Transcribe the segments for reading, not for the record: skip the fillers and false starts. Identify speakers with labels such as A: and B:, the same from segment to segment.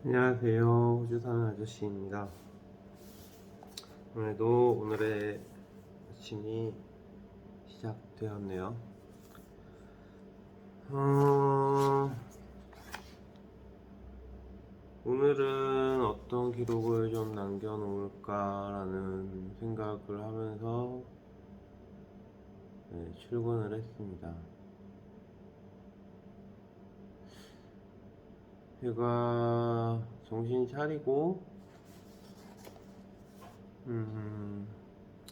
A: 안녕하세요. 호주 사는 아저씨입니다. 오늘도 오늘의 아침이 시작되었네요. 어, 오늘은 어떤 기록을 좀 남겨놓을까라는 생각을 하면서 출근을 했습니다. 제가 정신 차리고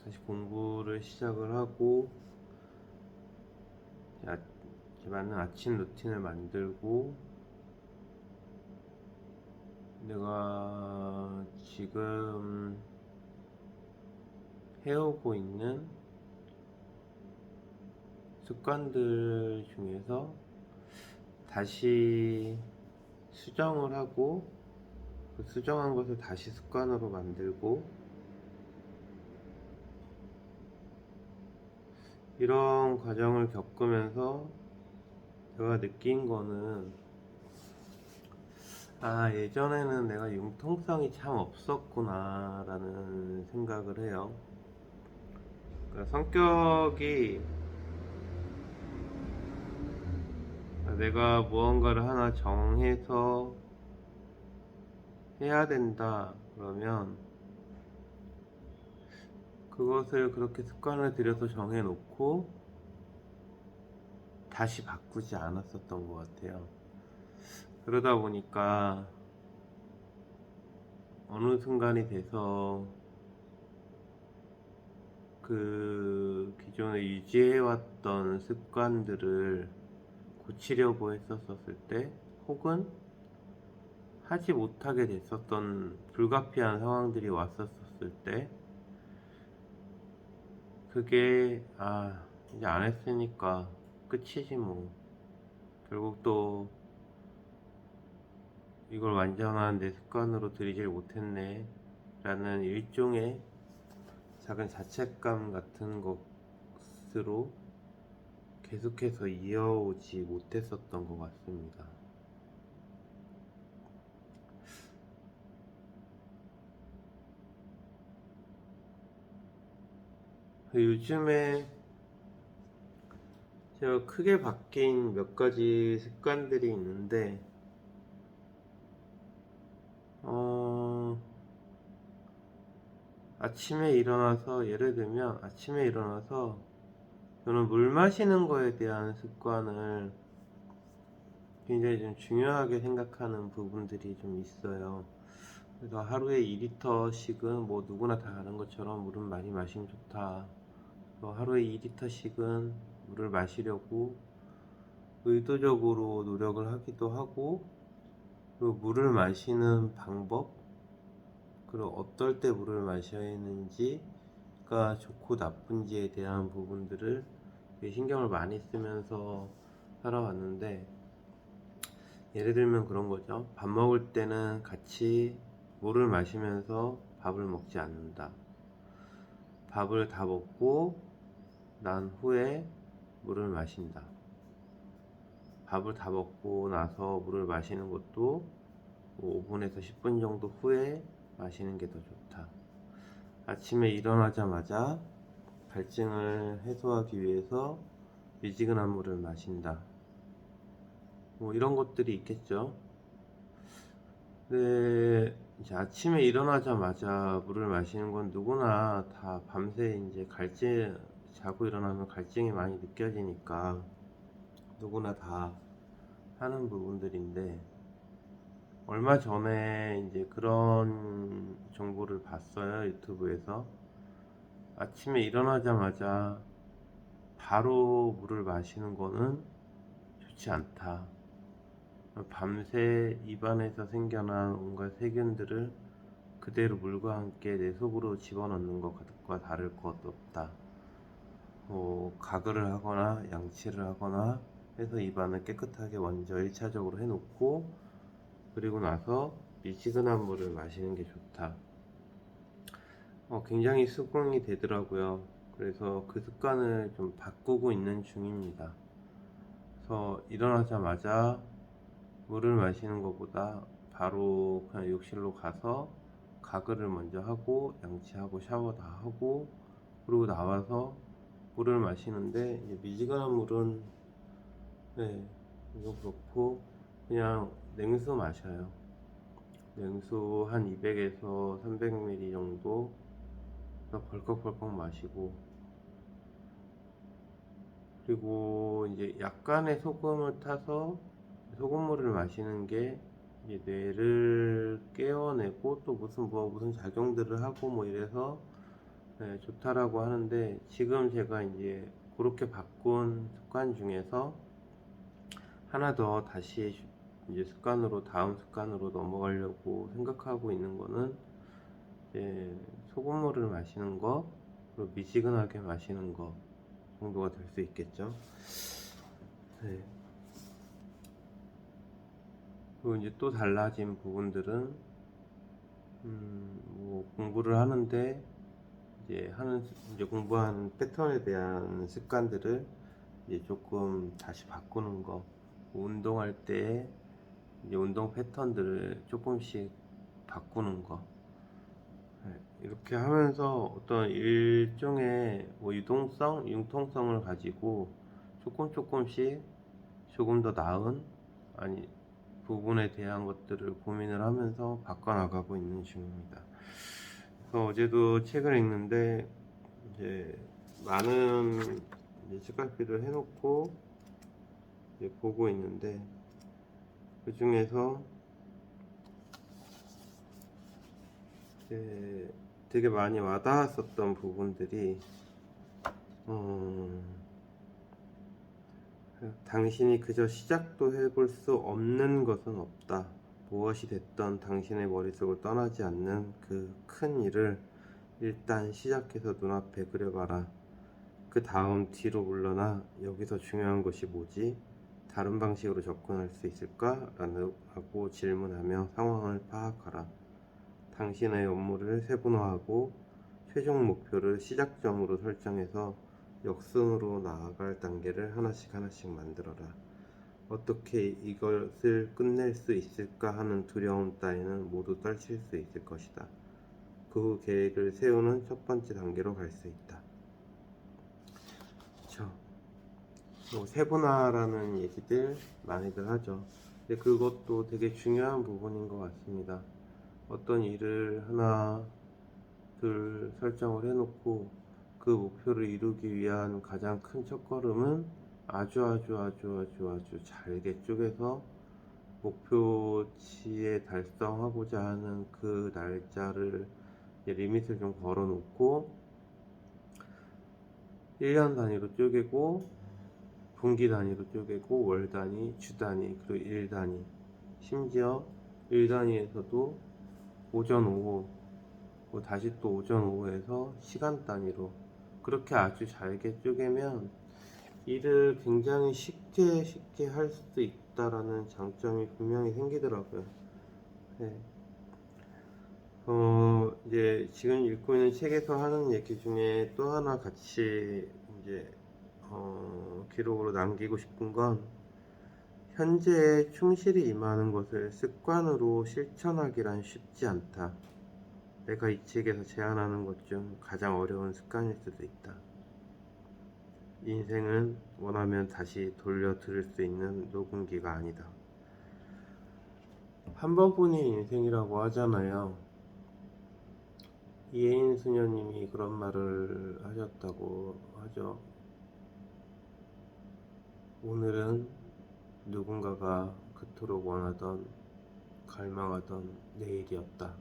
A: 다시 공부를 시작을 하고 이제 맞는 아침 루틴을 만들고 내가 지금 해오고 있는 습관들 중에서 다시 수정을 하고 그 수정한 것을 다시 습관으로 만들고 이런 과정을 겪으면서 제가 느낀 거는 예전에는 내가 융통성이 참 없었구나 라는 생각을 해요. 그러니까 성격이 내가 무언가를 하나 정해서 해야 된다 그러면 그것을 그렇게 습관을 들여서 정해놓고 다시 바꾸지 않았었던 것 같아요. 그러다 보니까 어느 순간이 돼서 그 기존에 유지해왔던 습관들을 고치려고 했었을 때 혹은 하지 못하게 됐었던 불가피한 상황들이 왔었을 때 그게 이제 안 했으니까 끝이지 뭐, 결국 또 이걸 완전한 내 습관으로 들이질 못했네 라는 일종의 작은 자책감 같은 것으로 계속해서 이어오지 못했었던 것 같습니다. 요즘에 제가 크게 바뀐 몇 가지 습관들이 있는데 아침에 일어나서, 예를 들면 아침에 일어나서 저는 물 마시는 거에 대한 습관을 굉장히 좀 중요하게 생각하는 부분들이 좀 있어요. 그래서 하루에 2리터씩은 뭐 누구나 다 아는 것처럼 물은 많이 마시면 좋다. 하루에 2리터씩은 물을 마시려고 의도적으로 노력을 하기도 하고, 그리고 물을 마시는 방법, 그리고 어떨 때 물을 마셔야 하는지가 좋고 나쁜지에 대한 부분들을 신경을 많이 쓰면서 살아왔는데, 예를 들면 그런 거죠. 밥 먹을 때는 같이 물을 마시면서 밥을 먹지 않는다. 밥을 다 먹고 난 후에 물을 마신다. 밥을 다 먹고 나서 물을 마시는 것도 5분에서 10분 정도 후에 마시는 게 더 좋다. 아침에 일어나자마자 갈증을 해소하기 위해서 미지근한 물을 마신다. 뭐 이런 것들이 있겠죠. 근데 이제 아침에 일어나자마자 물을 마시는 건 누구나 다 밤새 이제 자고 일어나면 갈증이 많이 느껴지니까 누구나 다 하는 부분들인데, 얼마 전에 이제 그런 정보를 봤어요. 유튜브에서. 아침에 일어나자마자 바로 물을 마시는 거는 좋지 않다. 밤새 입안에서 생겨난 온갖 세균들을 그대로 물과 함께 내 속으로 집어넣는 것과 다를 것 없다. 가글을 하거나 양치를 하거나 해서 입안을 깨끗하게 먼저 1차적으로 해놓고 그리고 나서 미지근한 물을 마시는 게 좋다. 굉장히 수긍이 되더라고요. 그래서 그 습관을 좀 바꾸고 있는 중입니다. 그래서 일어나자마자 물을 마시는 것보다 바로 그냥 욕실로 가서 가글을 먼저 하고 양치하고 샤워 다 하고 그리고 나와서 물을 마시는데 이제 미지근한 물은 네, 이거 그렇고 그냥 냉수 마셔요. 냉수 한 200에서 300ml 정도 벌컥벌컥 마시고 그리고 이제 약간의 소금을 타서 소금물을 마시는 게 이제 뇌를 깨워내고 또 무슨 작용들을 하고 뭐 이래서 네, 좋다라고 하는데 지금 제가 이제 그렇게 바꾼 습관 중에서 하나 더 다시 이제 다음 습관으로 넘어가려고 생각하고 있는 거는 이제 소금물을 마시는 거 그리고 미지근하게 마시는 거 정도가 될 수 있겠죠. 네. 그리고 이제 또 달라진 부분들은 뭐 공부를 하는데 이제 공부하는 패턴에 대한 습관들을 이제 조금 다시 바꾸는 거, 운동할 때 이제 운동 패턴들을 조금씩 바꾸는 거. 네, 이렇게 하면서 어떤 일종의 뭐 유동성, 융통성을 가지고 조금씩 조금 더 나은 아니 부분에 대한 것들을 고민을 하면서 바꿔나가고 있는 중입니다. 그래서 어제도 책을 읽는데 이제 많은 이제 책갈피를 해놓고 이제 보고 있는데 그 중에서 되게 많이 와닿았었던 부분들이 당신이 그저 시작도 해볼 수 없는 것은 없다. 무엇이 됐던 당신의 머릿속을 떠나지 않는 그 큰 일을 일단 시작해서 눈앞에 그려봐라. 그 다음 뒤로 물러나 여기서 중요한 것이 뭐지? 다른 방식으로 접근할 수 있을까? 라고 질문하며 상황을 파악하라. 당신의 업무를 세분화하고 최종 목표를 시작점으로 설정해서 역순으로 나아갈 단계를 하나씩 만들어라. 어떻게 이것을 끝낼 수 있을까 하는 두려움 따위는 모두 떨칠 수 있을 것이다. 그 후 계획을 세우는 첫 번째 단계로 갈 수 있다. 그쵸. 세분화라는 얘기들 많이들 하죠. 근데 그것도 되게 중요한 부분인 것 같습니다. 어떤 일을 하나, 둘 설정을 해놓고 그 목표를 이루기 위한 가장 큰 첫걸음은 아주 잘게 쪼개서 목표치에 달성하고자 하는 그 날짜를 리밋을 좀 걸어 놓고 1년 단위로 쪼개고 분기 단위로 쪼개고 월 단위, 주 단위, 그리고 일 단위 심지어 일 단위에서도 오전, 오후 다시 또 오전, 오후에서 시간 단위로 그렇게 아주 잘게 쪼개면 일을 굉장히 쉽게 할 수 있다라는 장점이 분명히 생기더라고요. 네. 이제 지금 읽고 있는 책에서 하는 얘기 중에 또 하나 같이 이제 기록으로 남기고 싶은 건 현재에 충실히 임하는 것을 습관으로 실천하기란 쉽지 않다. 내가 이 책에서 제안하는 것 중 가장 어려운 습관일 수도 있다. 인생은 원하면 다시 돌려 들을 수 있는 녹음기가 아니다. 한 번뿐인 인생이라고 하잖아요. 이혜인 수녀님이 그런 말을 하셨다고 하죠. 오늘은 누군가가 그토록 원하던 갈망하던 내일이었다.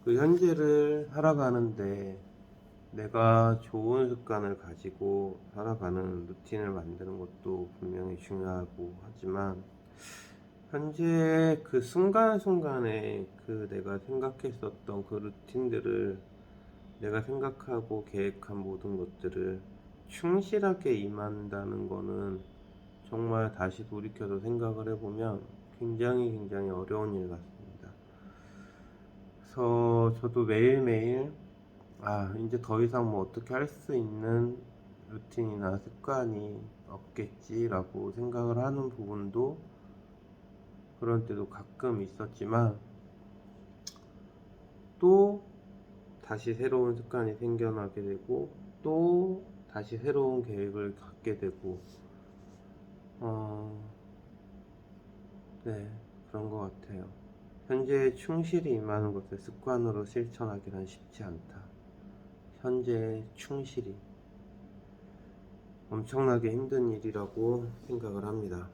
A: 그 현재를 살아가는데 내가 좋은 습관을 가지고 살아가는 루틴을 만드는 것도 분명히 중요하고 하지만 현재 그 순간순간에 그 내가 생각했었던 그 루틴들을 내가 생각하고 계획한 모든 것들을 충실하게 임한다는 거는 정말 다시 돌이켜서 생각을 해보면 굉장히 어려운 일 같습니다. 그래서 저도 매일매일 이제 더 이상 뭐 어떻게 할 수 있는 루틴이나 습관이 없겠지라고 생각을 하는 부분도 그런 때도 가끔 있었지만 또 다시 새로운 습관이 생겨나게 되고 또 다시 새로운 계획을 갖게 되고 네, 그런 것 같아요. 현재에 충실히 임하는 것을 습관으로 실천하기는 쉽지 않다. 현재에 충실히 엄청나게 힘든 일이라고 생각을 합니다.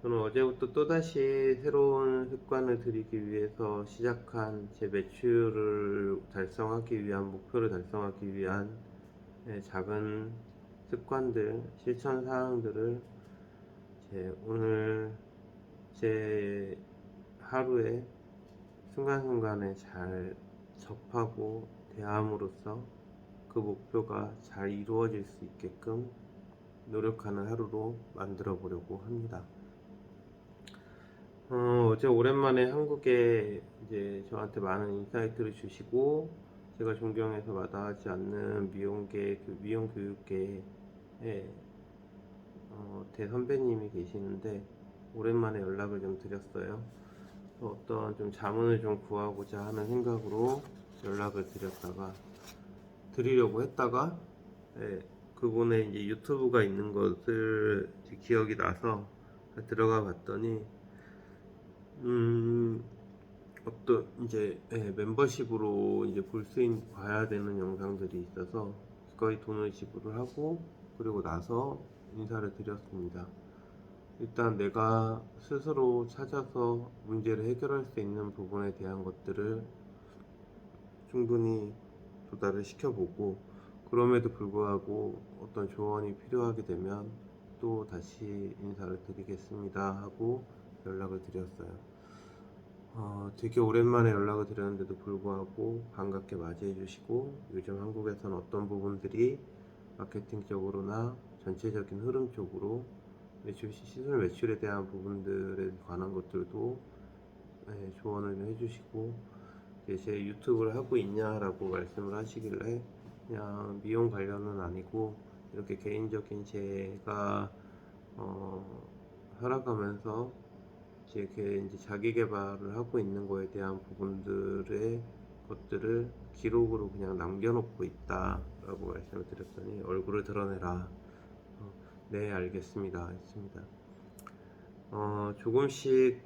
A: 저는 어제부터 또다시 새로운 습관을 들이기 위해서 시작한 제 매출을 달성하기 위한 목표를 달성하기 위한 작은 습관들, 실천 사항들을 오늘 제 하루에 순간순간에 잘 접하고 대함으로써 그 목표가 잘 이루어질 수 있게끔 노력하는 하루로 만들어 보려고 합니다. 어제 오랜만에 한국에 이제 저한테 많은 인사이트를 주시고 제가 존경해서 마다하지 않는 미용 교육계의 대선배님이 계시는데 오랜만에 연락을 좀 드렸어요. 어떤 좀 자문을 좀 구하고자 하는 생각으로 연락을 드리려고 했다가 그분의 이제 유튜브가 있는 것을 기억이 나서 들어가 봤더니 어떤 이제 멤버십으로 이제 봐야 되는 영상들이 있어서 기꺼이 돈을 지불을 하고 그리고 나서 인사를 드렸습니다. 일단 내가 스스로 찾아서 문제를 해결할 수 있는 부분에 대한 것들을 충분히 도달을 시켜보고 그럼에도 불구하고 어떤 조언이 필요하게 되면 또 다시 인사를 드리겠습니다 하고 연락을 드렸어요. 되게 오랜만에 연락을 드렸는데도 불구하고 반갑게 맞이해 주시고 요즘 한국에서는 어떤 부분들이 마케팅적으로나 전체적인 흐름 쪽으로 시술 매출에 대한 부분들에 관한 것들도 조언을 해주시고 제 유튜브를 하고 있냐라고 말씀을 하시길래 그냥 미용 관련은 아니고 이렇게 개인적인 제가 살아가면서 제 이제 자기 개발을 하고 있는 거에 대한 것들을 기록으로 그냥 남겨놓고 있다라고 말씀을 드렸더니 얼굴을 드러내라. 네, 알겠습니다. 했습니다. 조금씩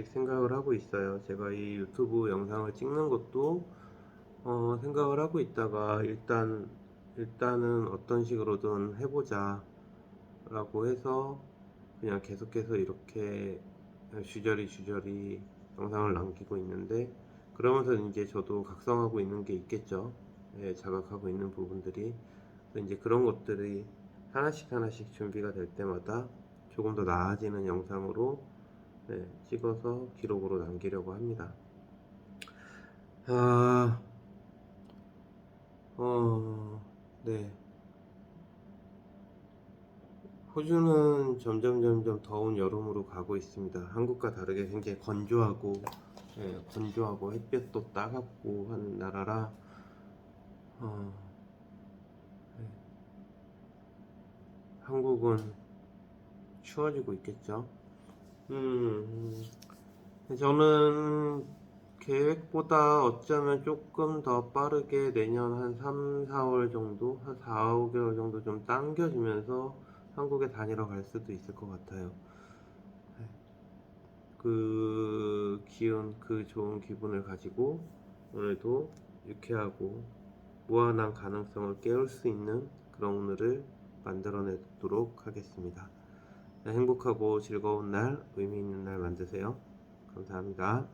A: 생각을 하고 있어요. 제가 이 유튜브 영상을 찍는 것도 생각을 하고 있다가 일단은 어떤 식으로든 해보자 라고 해서 그냥 계속해서 이렇게 주저리 영상을 남기고 있는데 그러면서 이제 저도 각성하고 있는 게 있겠죠. 자각하고 있는 부분들이 이제 그런 것들이 하나씩 준비가 될 때마다 조금 더 나아지는 영상으로 찍어서 기록으로 남기려고 합니다. 네. 호주는 점점 더운 여름으로 가고 있습니다. 한국과 다르게 굉장히 건조하고 햇볕도 따갑고 하는 나라라 네. 한국은 추워지고 있겠죠. 저는 계획보다 어쩌면 조금 더 빠르게 내년 한 3, 4월 정도, 한 4, 5개월 정도 좀 당겨지면서 한국에 다니러 갈 수도 있을 것 같아요. 그 그 좋은 기분을 가지고 오늘도 유쾌하고 무한한 가능성을 깨울 수 있는 그런 오늘을 만들어내도록 하겠습니다. 행복하고 즐거운 날, 의미 있는 날 만드세요. 감사합니다.